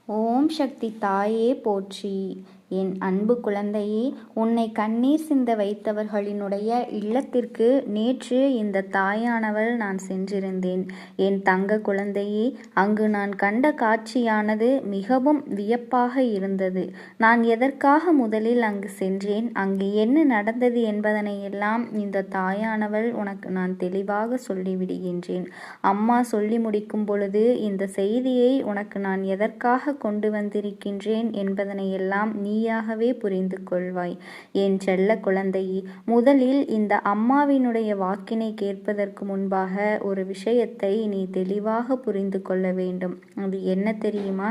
ஓம் சக்தி தாயே போற்றி. என் அன்பு குழந்தையே, உன்னை கண்ணீர் சிந்த வைத்தவர்களினுடைய இல்லத்திற்கு நேற்று இந்த தாயானவள் நான் சென்றிருந்தேன். என் தங்க குழந்தையே, அங்கு நான் கண்ட காட்சியானது மிகவும் வியப்பாக இருந்தது. நான் எதற்காக முதலில் அங்கு சென்றேன், அங்கு என்ன நடந்தது என்பதனை எல்லாம் இந்த தாயானவள் உனக்கு நான் தெளிவாக சொல்லிவிடுகின்றேன். அம்மா சொல்லி முடிக்கும் பொழுது இந்த செய்தியை உனக்கு நான் எதற்காக கொண்டு வந்திருக்கின்றேன் என்பதனை எல்லாம் நீயாகவே புரிந்து கொள்வாய். என் செல்ல குழந்தையே, முதலில் இந்த அம்மாவினுடைய வாக்கினை கேட்பதற்கு முன்பாக ஒரு விஷயத்தை நீ தெளிவாக புரிந்து கொள்ள வேண்டும். அது என்ன தெரியுமா?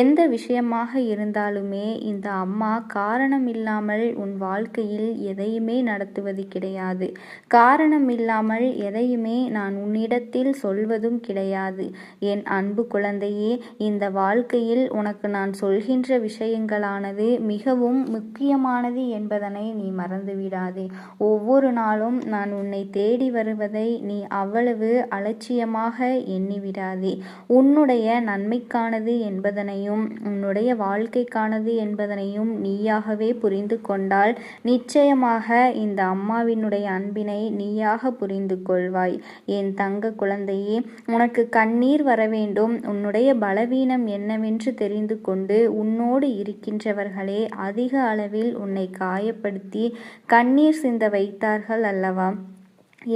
எந்த விஷயமாக இருந்தாலுமே இந்த அம்மா காரணம் இல்லாமல் உன் வாழ்க்கையில் எதையுமே நடத்துவது கிடையாது. காரணம் இல்லாமல் எதையுமே நான் உன்னிடத்தில் சொல்வதும் கிடையாது. என் அன்பு குழந்தையே, இந்த வாழ்க்கையில் உனக்கு நான் சொல்கின்ற விஷயங்களானது மிகவும் முக்கியமானது என்பதனை நீ மறந்துவிடாதே. ஒவ்வொரு நாளும் நான் உன்னை தேடி வருவதை நீ அவ்வளவு அலட்சியமாக எண்ணிவிடாதே. உன்னுடைய நன்மைக்கானது என்பதனையும் உன்னுடைய வாழ்க்கைக்கானது என்பதனையும் நீயாகவே புரிந்து கொண்டால் நிச்சயமாக இந்த அம்மாவினுடைய அன்பினை நீயாக புரிந்து கொள்வாய். என் தங்க குழந்தையே, உனக்கு கண்ணீர் வர வேண்டும், உன்னுடைய பலவீனம் என்னவென்று தெரிந்து கொண்டு உன்னோடு இருக்கின்றவர்களே அதிக அளவில் உன்னை காயப்படுத்தி கண்ணீர் சிந்த வைத்தார்கள் அல்லவா?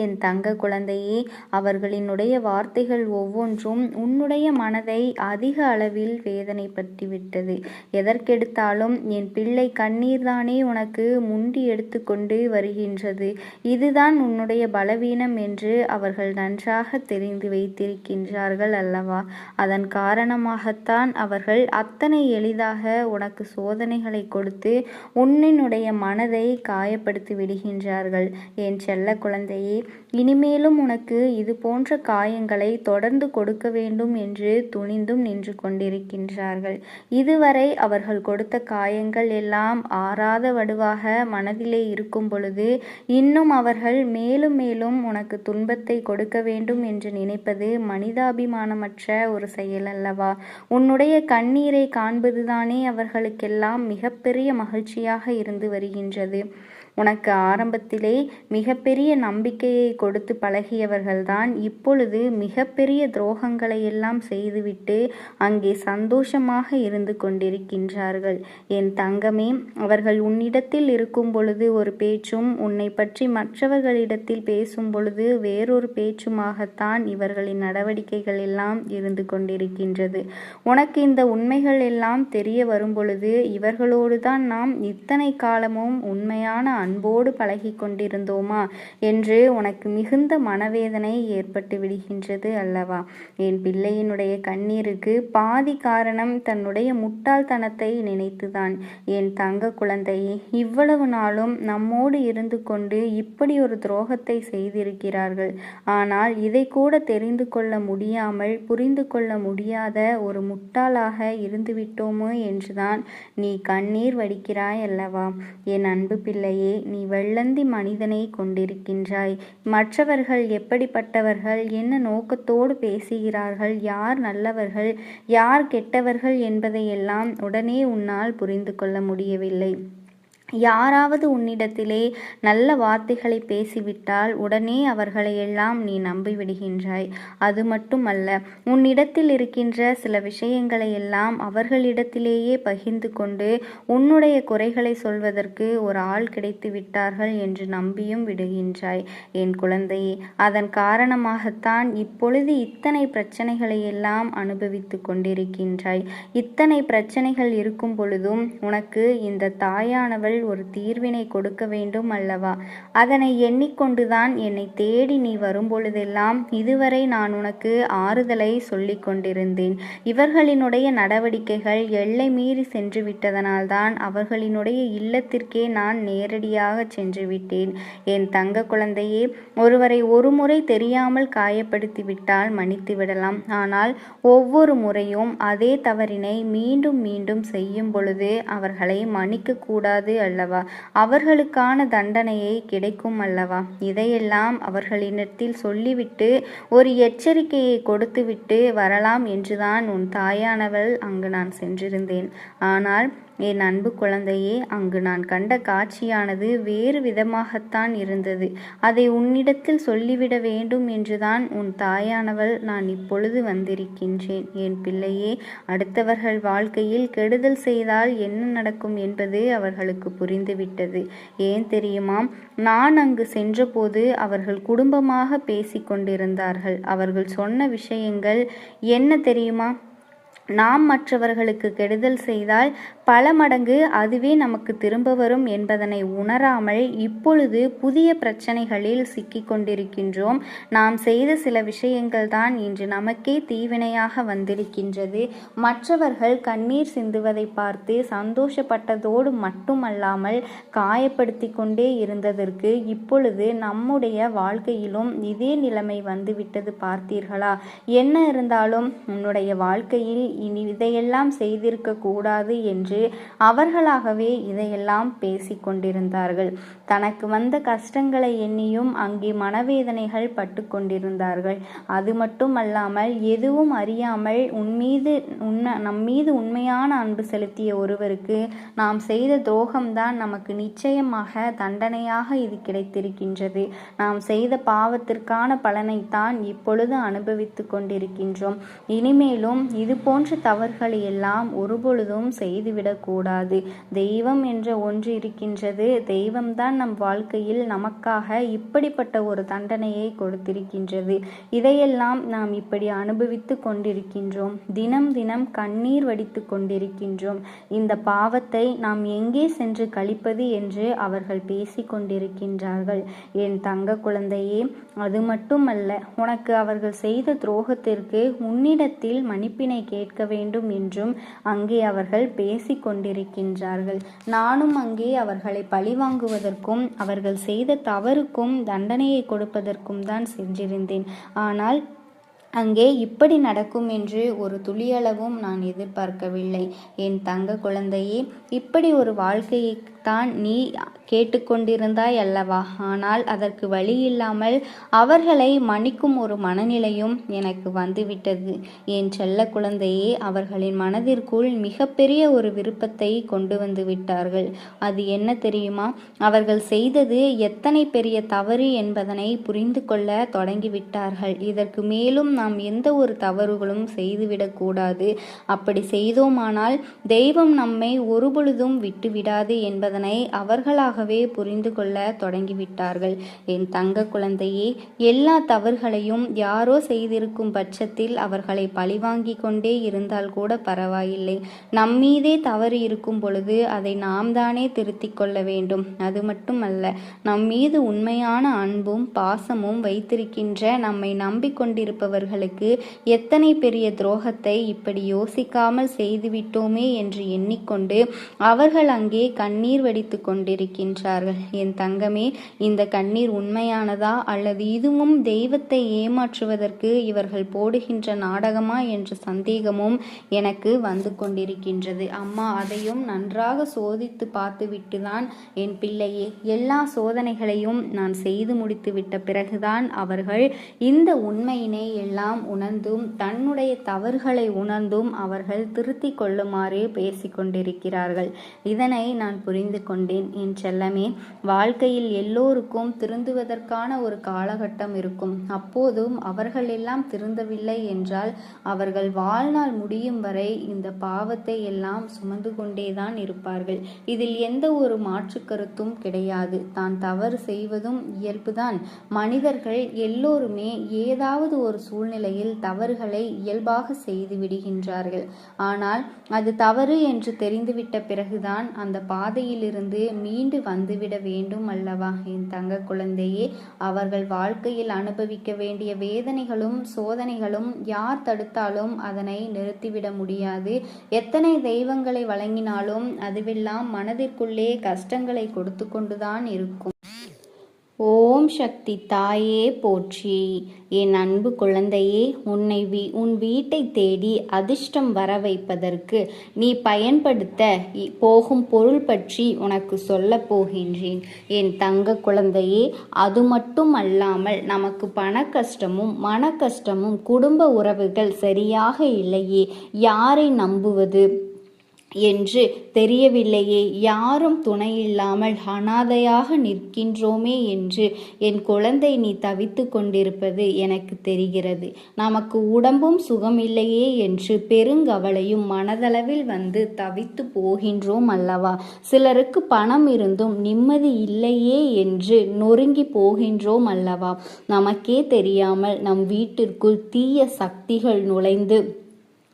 என் தங்க குழந்தையே, அவர்களினுடைய வார்த்தைகள் ஒவ்வொன்றும் உன்னுடைய மனதை அதிக அளவில் வேதனைப்பட்டுவிட்டது. எதற்கெடுத்தாலும் என் பிள்ளை கண்ணீர்தானே உனக்கு முண்டி எடுத்துக்கொண்டு வருகின்றது, இதுதான் உன்னுடைய பலவீனம் என்று அவர்கள் நன்றாக தெரிந்து வைத்திருக்கின்றார்கள் அல்லவா? அதன் காரணமாகத்தான் அவர்கள் அத்தனை எளிதாக உனக்கு சோதனைகளை கொடுத்து உன்னினுடைய மனதை காயப்படுத்தி விடுகின்றார்கள். என் செல்ல குழந்தையே, இனிமேலும் உனக்கு இது போன்ற காயங்களை தொடர்ந்து கொடுக்க வேண்டும் என்று துணிந்தும் நின்று கொண்டிருக்கின்றார்கள். இதுவரை அவர்கள் கொடுத்த காயங்கள் எல்லாம் ஆறாத வடுவாக மனதிலே இருக்கும் பொழுது இன்னும் அவர்கள் மேலும் மேலும் உனக்கு துன்பத்தை கொடுக்க வேண்டும் என்று நினைப்பது மனிதாபிமானமற்ற ஒரு செயல் அல்லவா? உன்னுடைய கண்ணீரை காண்பதுதானே அவர்களுக்கெல்லாம் மிகப்பெரிய மகிழ்ச்சியாக இருந்து வருகின்றது. உனக்கு ஆரம்பத்திலே மிகப்பெரிய நம்பிக்கையை கொடுத்து பழகியவர்கள்தான் இப்பொழுது மிகப்பெரிய துரோகங்களை எல்லாம் செய்துவிட்டு அங்கே சந்தோஷமாக இருந்து கொண்டிருக்கின்றார்கள். என் தங்கமே, அவர்கள் உன்னிடத்தில் இருக்கும் பொழுது ஒரு பேச்சும் உன்னை பற்றி மற்றவர்களிடத்தில் பேசும் பொழுது வேறொரு பேச்சுமாகத்தான் இவர்களின் நடவடிக்கைகள் எல்லாம் இருந்து கொண்டிருக்கின்றது. உனக்கு இந்த உண்மைகள் எல்லாம் தெரிய வரும் பொழுது இவர்களோடு தான் நாம் இத்தனை காலமும் உண்மையான அன்போடு பழகி கொண்டிருந்தோமா என்று உனக்கு மிகுந்த மனவேதனை ஏற்பட்டு விடுகின்றது அல்லவா? என் பிள்ளையினுடைய கண்ணீருக்கு பாதி காரணம் தன்னுடைய முட்டாள்தனத்தை நினைத்துதான். என் தங்க குழந்தையே, இவ்வளவு நாளும் நம்மோடு இருந்து கொண்டு இப்படி ஒரு துரோகத்தை செய்திருக்கிறார்கள். ஆனால் இதை கூட தெரிந்து கொள்ள முடியாமல் புரிந்து கொள்ள முடியாத ஒரு முட்டாளாக இருந்துவிட்டோமோ என்றுதான் நீ கண்ணீர் வடிக்கிறாய் அல்லவா? என் அன்பு பிள்ளையே, நீ வெள்ளந்தி மனிதனை கொண்டிருக்கின்றாய். மற்றவர்கள் எப்படிப்பட்டவர்கள், என்ன நோக்கத்தோடு பேசுகிறார்கள், யார் நல்லவர்கள் யார் கெட்டவர்கள் என்பதையெல்லாம் உடனே உன்னால் புரிந்து கொள்ள முடியவில்லை. யாராவது உன்னிடத்திலே நல்ல வார்த்தைகளை பேசிவிட்டால் உடனே அவர்களை எல்லாம் நீ நம்பிவிடுகின்றாய். அது மட்டுமல்ல, உன்னிடத்தில் இருக்கின்ற சில விஷயங்களை எல்லாம் அவர்களிடத்திலேயே பகிர்ந்து கொண்டு உன்னுடைய குறைகளை சொல்வதற்கு ஒரு ஆள் கிடைத்து விட்டார்கள் என்று நம்பியும் விடுகின்றாய். என் குழந்தையே, அதன் காரணமாகத்தான் இப்பொழுது இத்தனை பிரச்சனைகளை எல்லாம் அனுபவித்து கொண்டிருக்கின்றாய். இத்தனை பிரச்சனைகள் இருக்கும் பொழுதும் உனக்கு இந்த தாயானவள் ஒரு தீர்வினை கொடுக்க வேண்டும் அல்லவா? அதனை எண்ணிக்கொண்டுதான் என்னை தேடி நீ வரும்பொழுதெல்லாம் இதுவரை நான் உனக்கு ஆறுதலை சொல்லிக் கொண்டிருந்தேன். இவர்களினுடைய நடவடிக்கைகள் எல்லை மீறி சென்று விட்டதனால்தான் அவர்களினுடைய இல்லத்திற்கே நான் நேரடியாக சென்று விட்டேன். என் தங்க குழந்தையே, ஒருவரை ஒரு முறை தெரியாமல் காயப்படுத்தி விட்டால் மன்னித்து விடலாம். ஆனால் ஒவ்வொரு முறையும் அதே தவறினை மீண்டும் மீண்டும் செய்யும் பொழுது அவர்களை மன்னிக்க கூடாது அல்லவா? அவர்களுக்கான தண்டனையை கிடைக்கும் அல்லவா? இதையெல்லாம் அவர்களிடத்தில் சொல்லிவிட்டு ஒரு எச்சரிக்கையை கொடுத்துவிட்டு வரலாம் என்றுதான் உன் தாயானவள் அங்கு நான் சென்றிருந்தேன். ஆனால் என் அன்பு குழந்தையே, அங்கு நான் கண்ட காட்சியானது வேறு விதமாகத்தான் இருந்தது. அதை உன்னிடத்தில் சொல்லிவிட வேண்டும் என்றுதான் உன் தாயானவள் நான் இப்பொழுது வந்திருக்கின்றேன். என் பிள்ளையே, அடுத்தவர்கள் வாழ்க்கையில் கெடுதல் செய்தால் என்ன நடக்கும் என்பது அவர்களுக்கு புரிந்துவிட்டது. ஏன் தெரியுமா? நான் அங்கு சென்றபோது அவர்கள் குடும்பமாக பேசிக் கொண்டிருந்தார்கள். அவர்கள் சொன்ன விஷயங்கள் என்ன தெரியுமா? நாம் மற்றவர்களுக்கு கெடுதல் செய்தால் பல மடங்கு அதுவே நமக்கு திரும்ப வரும் என்பதனை உணராமல் இப்பொழுது புதிய பிரச்சனைகளில் சிக்கிக் கொண்டிருக்கின்றோம். நாம் செய்த சில விஷயங்கள் தான் இன்று நமக்கே தீவினையாக வந்திருக்கின்றது. மற்றவர்கள் கண்ணீர் சிந்துவதை பார்த்து சந்தோஷப்பட்டதோடு மட்டுமல்லாமல் காயப்படுத்தி கொண்டே இருந்ததற்கு இப்பொழுது நம்முடைய வாழ்க்கையிலும் இதே நிலைமை வந்துவிட்டது. பார்த்தீர்களா? என்ன இருந்தாலும் உன்னுடைய வாழ்க்கையில் இனி இதையெல்லாம் செய்திருக்க கூடாது என்று அவர்களாகவே இதையெல்லாம் பேசிக் கொண்டிருந்தார்கள். தனக்கு வந்த கஷ்டங்களை எண்ணியும் அங்கே மனவேதனைகள் பட்டு கொண்டிருந்தார்கள். அது மட்டுமல்லாமல் எதுவும் அறியாமல் நம் மீது உண்மையான அன்பு செலுத்திய ஒருவருக்கு நாம் செய்த துரோகம்தான் நமக்கு நிச்சயமாக தண்டனையாக இது கிடைத்திருக்கின்றது. நாம் செய்த பாவத்திற்கான பலனைத்தான் இப்பொழுது அனுபவித்து கொண்டிருக்கின்றோம். இனிமேலும் இது போன்ற தவறுகளை எல்லாம் ஒருபொழுதும் செய்துவிடக்கூடாது. தெய்வம் என்ற ஒன்று இருக்கின்றது. தெய்வம்தான் நம் வாழ்க்கையில் நமக்காக இப்படிப்பட்ட ஒரு தண்டனையை கொடுத்திருக்கின்றது. இதையெல்லாம் நாம் இப்படி அனுபவித்து கொண்டிருக்கின்றோம். தினம் தினம் கண்ணீர் வடித்து கொண்டிருக்கின்றோம். இந்த பாவத்தை நாம் எங்கே சென்று கழிப்பது என்று அவர்கள் பேசிக் கொண்டிருக்கின்றார்கள். என் தங்க குழந்தையே, அது மட்டுமல்ல, உனக்கு அவர்கள் செய்த துரோகத்திற்கு உன்னிடத்தில் மன்னிப்பினை கேட்க வேண்டும் என்றும் அங்கே அவர்கள் பேசிக் கொண்டிருக்கின்றார்கள். நானும் அங்கே அவர்களை பழிவாங்குவதற்கும் அவர்கள் செய்த தவறுக்கும் தண்டனையை கொடுப்பதற்கும் தான் சென்றிருந்தேன். ஆனால் அங்கே இப்படி நடக்கும் என்று ஒரு துளியளவும் நான் எதிர்பார்க்கவில்லை. என் தங்க குழந்தையே, இப்படி ஒரு வாழ்க்கையைத்தான் நீ கேட்டுக்கொண்டிருந்தாய் அல்லவா? ஆனால் அதற்கு வழி இல்லாமல் அவர்களை மன்னிக்கும் ஒரு மனநிலையும் எனக்கு வந்துவிட்டது. என் செல்ல குழந்தையே, அவர்களின் மனதிற்குள் மிகப்பெரிய ஒரு விருப்பத்தை கொண்டு வந்து விட்டார்கள். அது என்ன தெரியுமா? அவர்கள் செய்தது எத்தனை பெரிய தவறு என்பதனை புரிந்து கொள்ள தொடங்கிவிட்டார்கள். இதற்கு மேலும் நாம் எந்த ஒரு தவறுகளும் செய்துவிடக்கூடாது. அப்படி செய்தோமானால் தெய்வம் நம்மை ஒருபொழுதும் விட்டுவிடாது என்பதனை அவர்களாகவே புரிந்து கொள்ள தொடங்கிவிட்டார்கள். என் தங்க குழந்தையே, எல்லா தவறுகளையும் யாரோ செய்திருக்கும் பட்சத்தில் அவர்களை பழிவாங்கி கொண்டே இருந்தால் கூட பரவாயில்லை. நம்மீதே தவறு இருக்கும் பொழுது அதை நாம் தானே திருத்திக் கொள்ள வேண்டும். அது மட்டுமல்ல, நம் மீது உண்மையான அன்பும் பாசமும் வைத்திருக்கின்ற நம்மை நம்பிக்கொண்டிருப்பவர்களுக்கு எத்தனை பெரிய துரோகத்தை இப்படி யோசிக்காமல் செய்துவிட்டோமே என்று எண்ணிக்கொண்டு அவர்கள் அங்கே கண்ணீர் வடித்து கொண்டிருக்கின்றார்கள். என் தங்கமே, இந்த கண்ணீர் உண்மையானதா அல்லது இதுவும் தெய்வத்தை ஏமாற்றுவதற்கு இவர்கள் போடுகின்ற நாடகமா என்ற சந்தேகமும் எனக்கு வந்து கொண்டிருக்கின்றது. அம்மா அதையும் நன்றாக சோதித்து பார்த்துவிட்டுதான் என் பிள்ளையே, எல்லா சோதனைகளையும் நான் செய்து முடித்து விட்ட பிறகுதான் அவர்கள் இந்த உண்மையினை எல்லாம் உணர்ந்தும் தன்னுடைய தவறுகளை உணர்ந்தும் அவர்கள் திருத்திக் கொள்ளுமாறு பேசிக்கொண்டிருக்கிறார்கள். இதனை நான் புரிந்து கொண்டேன். என் செல்லமே, வாழ்க்கையில் எல்லோருக்கும் திருந்துவதற்கான ஒரு காலகட்டம் இருக்கும். அப்போதும் அவர்கள் எல்லாம் திருந்தவில்லை என்றால் அவர்கள் வாழ்நாள் முடியும் வரை இந்த பாவத்தை எல்லாம் சுமந்து கொண்டேதான் இருப்பார்கள். இதில் எந்த ஒரு மாற்று கருத்தும் கிடையாது. தான் தவறு செய்வதும் இயல்புதான். மனிதர்கள் எல்லோருமே ஏதாவது ஒரு சூழ்நிலையில் தவறுகளை இயல்பாக செய்து விடுகின்றார்கள். ஆனால் அது தவறு என்று தெரிந்துவிட்ட பிறகுதான் அந்த பாதையிலிருந்து மீண்டு வந்துவிட வேண்டும் அல்லவா? என் தங்க குழந்தையே, அவர்கள் வாழ்க்கையில் அனுபவிக்க வேண்டிய வேதனைகளும் சோதனைகளும் யார் தடுத்தாலும் அதனை நிறுத்திவிட முடியாது. எத்தனை தெய்வங்களை வழங்கினாலும் அதுவெல்லாம் மனதிற்குள்ளே கஷ்டங்களை கொடுத்து கொண்டுதான் இருக்கும். ஓம் சக்தி தாயே போற்றி. என் அன்பு குழந்தையே, உன் வீட்டை தேடி அதிர்ஷ்டம் வர வைப்பதற்கு நீ பயன்படுத்த போகும் பொருள் பற்றி உனக்கு சொல்ல போகின்றேன். என் தங்க குழந்தையே, அது மட்டும் அல்லாமல் நமக்கு பண கஷ்டமும் மன கஷ்டமும் குடும்ப உறவுகள் சரியாக இல்லையே, யாரை நம்புவது என்று தெரியவில்லையே, யாரும் துணையில்லாமல் அனாதையாக நிற்கின்றோமே என்று என் குழந்தை நீ தவித்து கொண்டிருப்பது எனக்கு தெரிகிறது. நமக்கு உடம்பும் சுகமில்லையே என்று பெருங்கவலையும் மனதளவில் வந்து தவித்து போகின்றோம் அல்லவா? சிலருக்கு பணம் இருந்தும் நிம்மதி இல்லையே என்று நொறுங்கி போகின்றோம் அல்லவா? நமக்கே தெரியாமல் நம் வீட்டிற்குள் தீய சக்திகள் நுழைந்து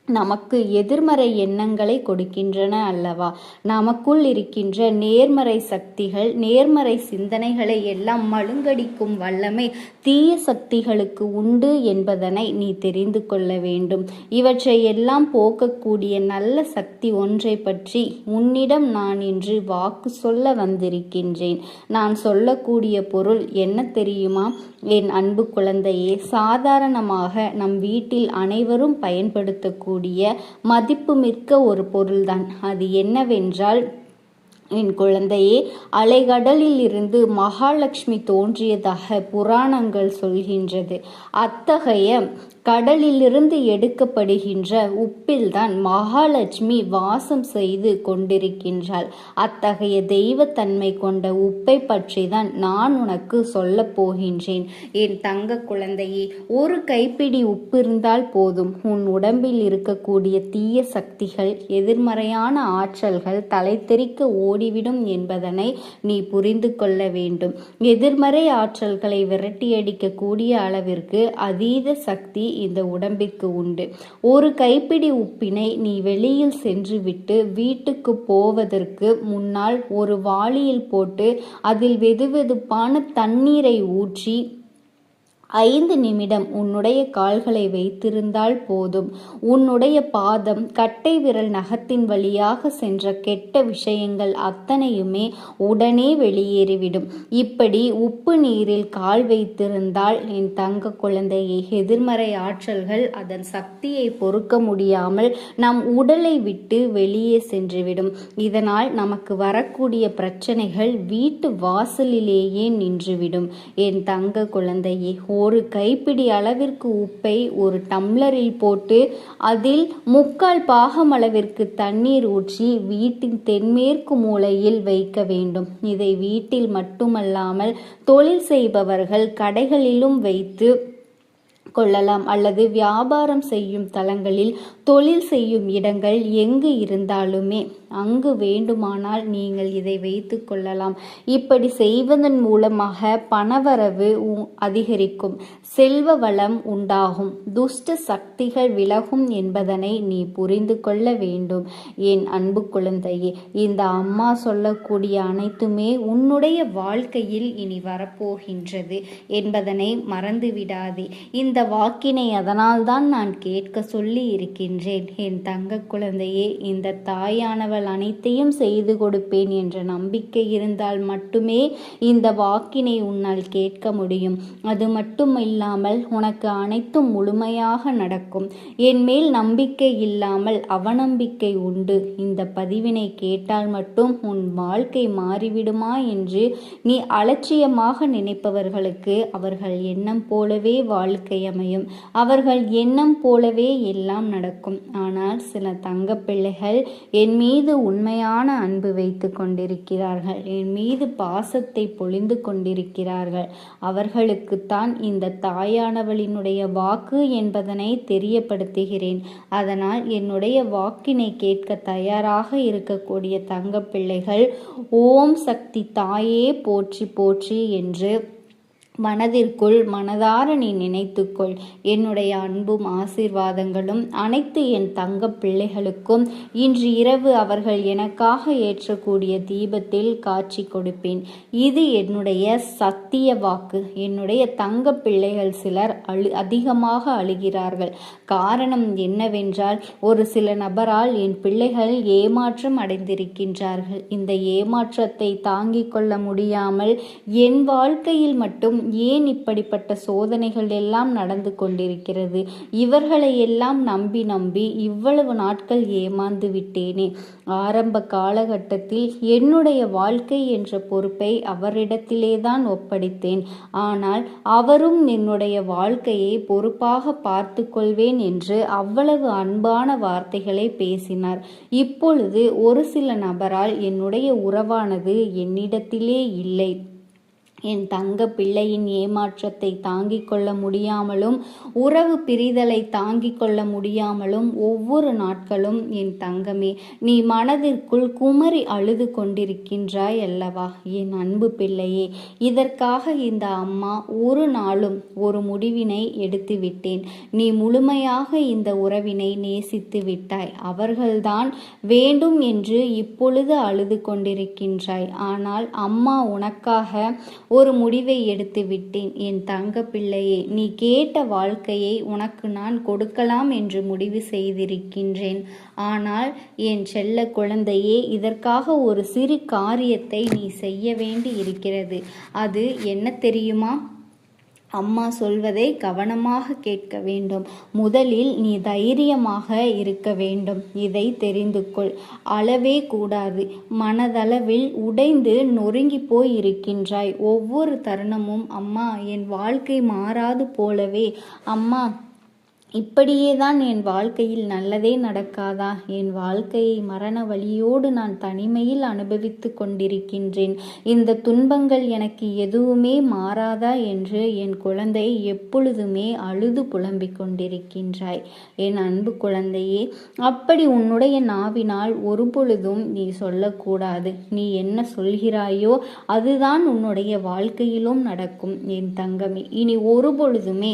நமக்கு எதிர்மறை எண்ணங்களை கொடுக்கின்றன அல்லவா? நமக்குள் இருக்கின்ற நேர்மறை சக்திகள், நேர்மறை சிந்தனைகளை எல்லாம் மழுங்கடிக்கும் வல்லமை தீய சக்திகளுக்கு உண்டு என்பதனை நீ தெரிந்து கொள்ள வேண்டும். இவற்றை எல்லாம் போக்கக்கூடிய நல்ல சக்தி ஒன்றை பற்றி உன்னிடம் நான் இன்று வாக்கு சொல்ல வந்திருக்கின்றேன். நான் சொல்லக்கூடிய பொருள் என்ன தெரியுமா? என் அன்பு குழந்தையே, சாதாரணமாக நம் வீட்டில் அனைவரும் பயன்படுத்தக்கூடிய மதிப்புமிக்க ஒரு பொருள்தான். அது என்னவென்றால், என் குழந்தையே, அலைகடலில் இருந்து மகாலட்சுமி தோன்றியதாக புராணங்கள் சொல்கின்றது. அத்தகைய கடலிலிருந்து எடுக்கப்படுகின்ற உப்பில்தான் மகாலட்சுமி வாசம் செய்து கொண்டிருக்கின்றாள். அத்தகைய தெய்வத்தன்மை கொண்ட உப்பை பற்றி தான் நான் உனக்கு சொல்ல போகின்றேன். என் தங்க குழந்தையே, ஒரு கைப்பிடி உப்பு இருந்தால் போதும், உன் உடம்பில் இருக்கக்கூடிய தீய சக்திகள், எதிர்மறையான ஆற்றல்கள் தலைத்தெறிக்க ஓடிவிடும் என்பதனை நீ புரிந்து கொள்ள வேண்டும். எதிர்மறை ஆற்றல்களை விரட்டியடிக்கக்கூடிய அளவிற்கு அதீத சக்தி இந்த உடம்பிற்கு உண்டு. ஒரு கைப்பிடி உப்பினை நீ வெளியில் சென்று விட்டு வீட்டுக்கு போவதற்கு முன்னால் ஒரு வாளியில் போட்டு அதில் வெதுவெதுப்பான தண்ணீரை ஊற்றி 5 நிமிடம் உன்னுடைய கால்களை வைத்திருந்தால் போதும். உன்னுடைய பாதம், கட்டை விரல் நகத்தின் வழியாக சென்ற கெட்ட விஷயங்கள் அத்தனையுமே உடனே வெளியேறிவிடும். இப்படி உப்பு நீரில் கால் வைத்திருந்தால் என் தங்க குழந்தையை, எதிர்மறை ஆற்றல்கள் அதன் சக்தியை பொறுக்க முடியாமல் நம் உடலை விட்டு வெளியே சென்றுவிடும். இதனால் நமக்கு வரக்கூடிய பிரச்சனைகள் வீட்டு வாசலிலேயே நின்றுவிடும். என் தங்க குழந்தையே, ஒரு கைப்பிடி அளவிற்கு உப்பை ஒரு டம்ளரில் போட்டு அதில் 3/4 பாகம் அளவிற்கு தண்ணீர் ஊற்றி வீட்டின் தென்மேற்கு மூலையில் வைக்க வேண்டும். இதை வீட்டில் மட்டுமல்லாமல் தொழில் செய்பவர்கள் கடைகளிலும் வைத்து கொள்ளலாம், அல்லது வியாபாரம் செய்யும் தலங்களில், தொழில் செய்யும் இடங்கள் எங்கு இருந்தாலுமே அங்கு வேண்டுமானால் நீங்கள் இதை வைத்து கொள்ளலாம். இப்படி செய்வதன் மூலமாக பணவரவு அதிகரிக்கும், செல்வ வளம் உண்டாகும், துஷ்ட சக்திகள் விலகும் என்பதனை நீ புரிந்து கொள்ள வேண்டும். என் அன்பு குழந்தையே, இந்த அம்மா சொல்லக்கூடிய அனைத்துமே உன்னுடைய வாழ்க்கையில் இனி வரப்போகின்றது என்பதனை மறந்துவிடாதே. இந்த வாக்கினை அதனால்தான் நான் கேட்க சொல்லி இருக்கின்றேன். என் தங்க குழந்தையே, இந்த தாயானவள் அனைத்தையும் செய்து கொடுப்பேன் என்ற நம்பிக்கை இருந்தால் மட்டுமே இந்த வாக்கினை உன்னால் கேட்க முடியும். அது மட்டும் இல்லாமல் உனக்கு அனைத்தும் முழுமையாக நடக்கும். என் மேல் நம்பிக்கை இல்லாமல் அவநம்பிக்கை உண்டு. இந்த பதிவினை கேட்டால் மட்டும் உன் வாழ்க்கை மாறிவிடுமா என்று நீ அலட்சியமாக நினைப்பவர்களுக்கு அவர்கள் எண்ணம் போலவே வாழ்க்கை அமையும். அவர்கள் எண்ணம் போலவே எல்லாம் நடக்கும். ஆனால் சில தங்க பிள்ளைகள் என் மீது உண்மையான அன்பு வைத்து கொண்டிருக்கிறார்கள், என் மீது பாசத்தை பொழிந்து கொண்டிருக்கிறார்கள். அவர்களுக்குத்தான் இந்த தாயானவளினுடைய வாக்கு என்பதனை தெரியப்படுத்துகிறேன். அதனால் என்னுடைய வாக்கினை கேட்க தயாராக இருக்கக்கூடிய தங்க பிள்ளைகள் ஓம் சக்தி தாயே போற்றி போற்றி என்று மனதிற்குள் மனதார நீ நினைத்துக்கொள். என்னுடைய அன்பும் ஆசீர்வாதங்களும் அனைத்து என் தங்க பிள்ளைகளுக்கும் இன்று இரவு அவர்கள் எனக்காக ஏற்றக்கூடிய தீபத்தில் காட்சி கொடுப்பேன். இது என்னுடைய சத்திய வாக்கு. என்னுடைய தங்க பிள்ளைகள் சிலர் அதிகமாக அழுகிறார்கள். காரணம் என்னவென்றால், ஒரு சில நபரால் என் பிள்ளைகள் ஏமாற்றம் அடைந்திருக்கின்றார்கள். இந்த ஏமாற்றத்தை தாங்கிக் கொள்ள முடியாமல் என் வாழ்க்கையில் மட்டும் ஏன் இப்படிப்பட்ட சோதனைகள் எல்லாம் நடந்து கொண்டிருக்கிறது? இவர்களை எல்லாம் நம்பி நம்பி இவ்வளவு நாட்கள் ஏமாந்து விட்டேனே. ஆரம்ப காலகட்டத்தில் என்னுடைய வாழ்க்கை என்ற பொறுப்பை அவரிடத்திலேதான் ஒப்படைத்தேன். ஆனால் அவரும் என்னுடைய வாழ்க்கையை பொறுப்பாக பார்த்து கொள்வேன் என்று அவ்வளவு அன்பான வார்த்தைகளை பேசினார். இப்பொழுது ஒரு சில நபரால் என்னுடைய உறவானது என்னிடத்திலே இல்லை. என் தங்க பிள்ளையின் ஏமாற்றத்தை தாங்கிக் கொள்ள முடியாமலும் உறவு பிரிதலை தாங்கிக் கொள்ள முடியாமலும் ஒவ்வொரு நாட்களும் என் தங்கமே, நீ மனதிற்குள் குமரி அழுது கொண்டிருக்கின்றாய் அல்லவா? என் அன்பு பிள்ளையே, இதற்காக இந்த அம்மா ஒரு நாளும் ஒரு முடிவினை எடுத்து விட்டேன். நீ முழுமையாக இந்த உறவினை நேசித்து விட்டாய். அவர்கள்தான் வேண்டும் என்று இப்பொழுது அழுது கொண்டிருக்கின்றாய். ஆனால் அம்மா உனக்காக ஒரு முடிவை எடுத்து விட்டேன். என் தங்க பிள்ளையே, நீ கேட்ட வாழ்க்கையை உனக்கு நான் கொடுக்கலாம் என்று முடிவு செய்திருக்கின்றேன். ஆனால் என் செல்ல குழந்தையே, இதற்காக ஒரு சிறு காரியத்தை நீ செய்ய வேண்டி இருக்கிறது. அது என்ன தெரியுமா? அம்மா சொல்வதை கவனமாக கேட்க வேண்டும். முதலில் நீ தைரியமாக இருக்க வேண்டும். இதை தெரிந்து கொள். அளவே கூடாது. மனதளவில் உடைந்து நொறுங்கி போய் இருக்கின்றாய். ஒவ்வொரு தருணமும் அம்மா என் வாழ்க்கை மாறாது போலவே, அம்மா இப்படியே தான் என் வாழ்க்கையில் நல்லதே நடக்காதா? என் வாழ்க்கையை மரண வலியோடு நான் தனிமையில் அனுபவித்து கொண்டிருக்கின்றேன். இந்த துன்பங்கள் எனக்கு எதுவுமே மாறாதா என்று என் குழந்தை எப்பொழுதுமே அழுது புலம்பிக் கொண்டிருக்கின்றாய். என் அன்பு குழந்தையே, அப்படி உன்னுடைய நாவினால் ஒரு பொழுதும் நீ சொல்லக்கூடாது. நீ என்ன சொல்கிறாயோ அதுதான் உன்னுடைய வாழ்க்கையிலும் நடக்கும். என் தங்கமே, இனி ஒரு பொழுதுமே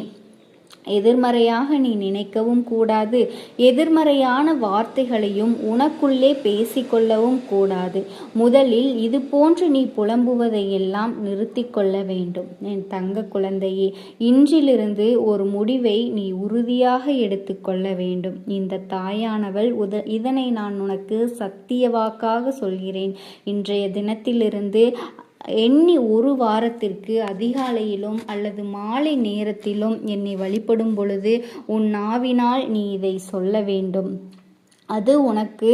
எதிர்மறையாக நீ நினைக்கவும் கூடாது. எதிர்மறையான வார்த்தைகளையும் உனக்குள்ளே பேசிக்கொள்ளவும் கூடாது. முதலில் இது போன்று நீ புலம்புவதையெல்லாம் நிறுத்தி கொள்ள வேண்டும். என் தங்க குழந்தையே, இன்றிலிருந்து ஒரு முடிவை நீ உறுதியாக எடுத்துக்கொள்ள வேண்டும். இந்த தாயானவள் இதனை நான் உனக்கு சத்திய வாக்காக சொல்கிறேன். இன்றைய தினத்திலிருந்து எண்ணி ஒரு வாரத்திற்கு அதிகாலையிலும் அல்லது மாலை நேரத்திலும் என்னை வழிபடும் பொழுது உன் நாவினால் நீ இதை சொல்ல வேண்டும். அது உனக்கு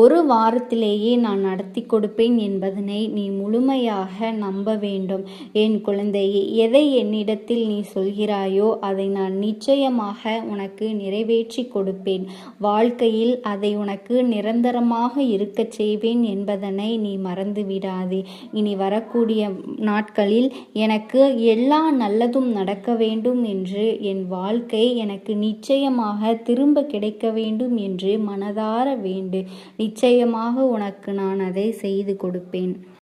ஒரு வாரத்திலேயே நான் நடத்தி கொடுப்பேன் என்பதனை நீ முழுமையாக நம்ப வேண்டும். என் குழந்தையே, எதை என்னிடத்தில் நீ சொல்கிறாயோ அதை நான் நிச்சயமாக உனக்கு நிறைவேற்றி கொடுப்பேன். வாழ்க்கையில் அதை உனக்கு நிரந்தரமாக இருக்கச் செய்வேன் என்பதனை நீ மறந்து விடாதே. இனி வரக்கூடிய நாட்களில் எனக்கு எல்லா நல்லதும் நடக்க வேண்டும் என்று, என் வாழ்க்கை எனக்கு நிச்சயமாக திரும்ப கிடைக்க வேண்டும் என்று மனதார வேண்டு. நிச்சயமாக உனக்கு நான் அதை செய்து கொடுப்பேன்.